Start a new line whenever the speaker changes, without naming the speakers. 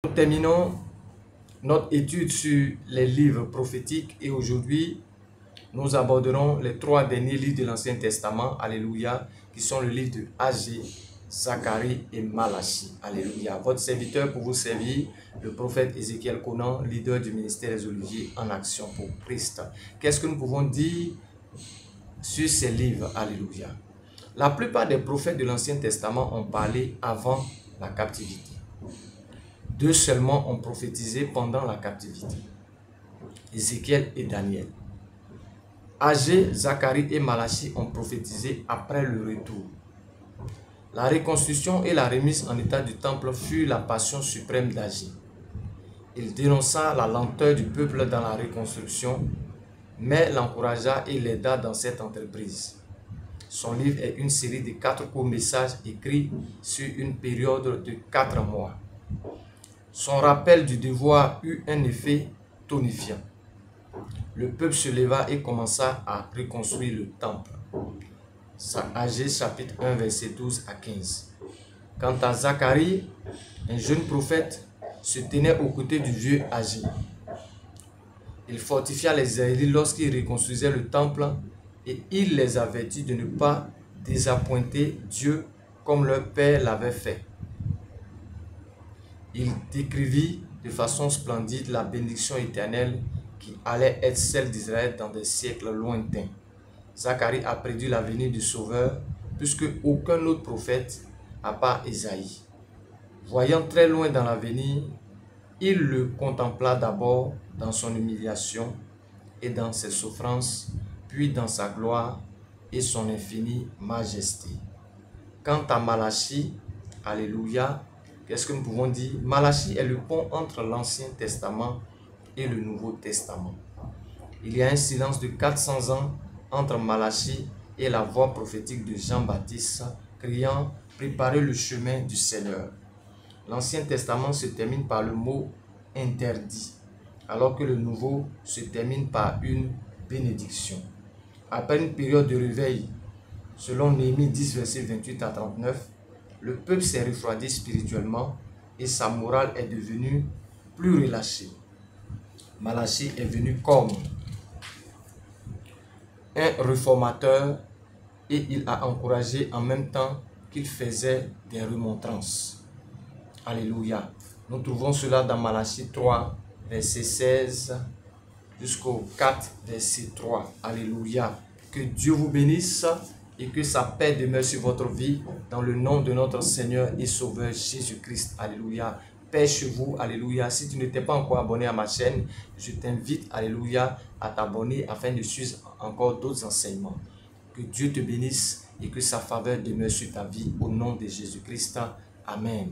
Nous terminons notre étude sur les livres prophétiques et aujourd'hui, nous aborderons les 3 derniers livres de l'Ancien Testament, alléluia, qui sont le livre de Agé, Zacharie et Malachie, alléluia. Votre serviteur pour vous servir, le prophète Ézéchiel Conan, leader du ministère des Oliviers en action pour Christ. Qu'est-ce que nous pouvons dire sur ces livres, alléluia? La plupart des prophètes de l'Ancien Testament ont parlé avant la captivité. 2 seulement ont prophétisé pendant la captivité, Ézéchiel et Daniel. Agé, Zacharie et Malachie ont prophétisé après le retour. La reconstruction et la remise en état du temple fut la passion suprême d'Agé. Il dénonça la lenteur du peuple dans la reconstruction, mais l'encouragea et l'aida dans cette entreprise. Son livre est une série de 4 courts messages écrits sur une période de 4 mois. Son rappel du devoir eut un effet tonifiant. Le peuple se leva et commença à reconstruire le temple. Agé chapitre 1 verset 12 à 15. Quant à Zacharie, un jeune prophète, se tenait aux côtés du vieux Agé. Il fortifia les Israélites lorsqu'ils reconstruisaient le temple et il les avertit de ne pas désappointer Dieu comme leur père l'avait fait. Il décrivit de façon splendide la bénédiction éternelle qui allait être celle d'Israël dans des siècles lointains. Zacharie a prédit la venue du Sauveur, puisque aucun autre prophète, à part Ésaïe. Voyant très loin dans l'avenir, il le contempla d'abord dans son humiliation et dans ses souffrances, puis dans sa gloire et son infinie majesté. Quant à Malachie, alléluia, qu'est-ce que nous pouvons dire? Malachie est le pont entre l'Ancien Testament et le Nouveau Testament. Il y a un silence de 400 ans entre Malachie et la voix prophétique de Jean-Baptiste criant « Préparez le chemin du Seigneur ». L'Ancien Testament se termine par le mot « interdit », alors que le Nouveau se termine par une bénédiction. Après une période de réveil, selon Néhémie 10, verset 28 à 39, le peuple s'est refroidi spirituellement et sa morale est devenue plus relâchée. Malachie est venu comme un réformateur et il a encouragé en même temps qu'il faisait des remontrances. Alléluia. Nous trouvons cela dans Malachie 3, verset 16 jusqu'au 4, verset 3. Alléluia. Que Dieu vous bénisse et que sa paix demeure sur votre vie dans le nom de notre Seigneur et Sauveur Jésus-Christ. Alléluia. Paix chez vous. Alléluia. Si tu n'étais pas encore abonné à ma chaîne, je t'invite, alléluia, à t'abonner afin de suivre encore d'autres enseignements. Que Dieu te bénisse et que sa faveur demeure sur ta vie au nom de Jésus-Christ. Amen.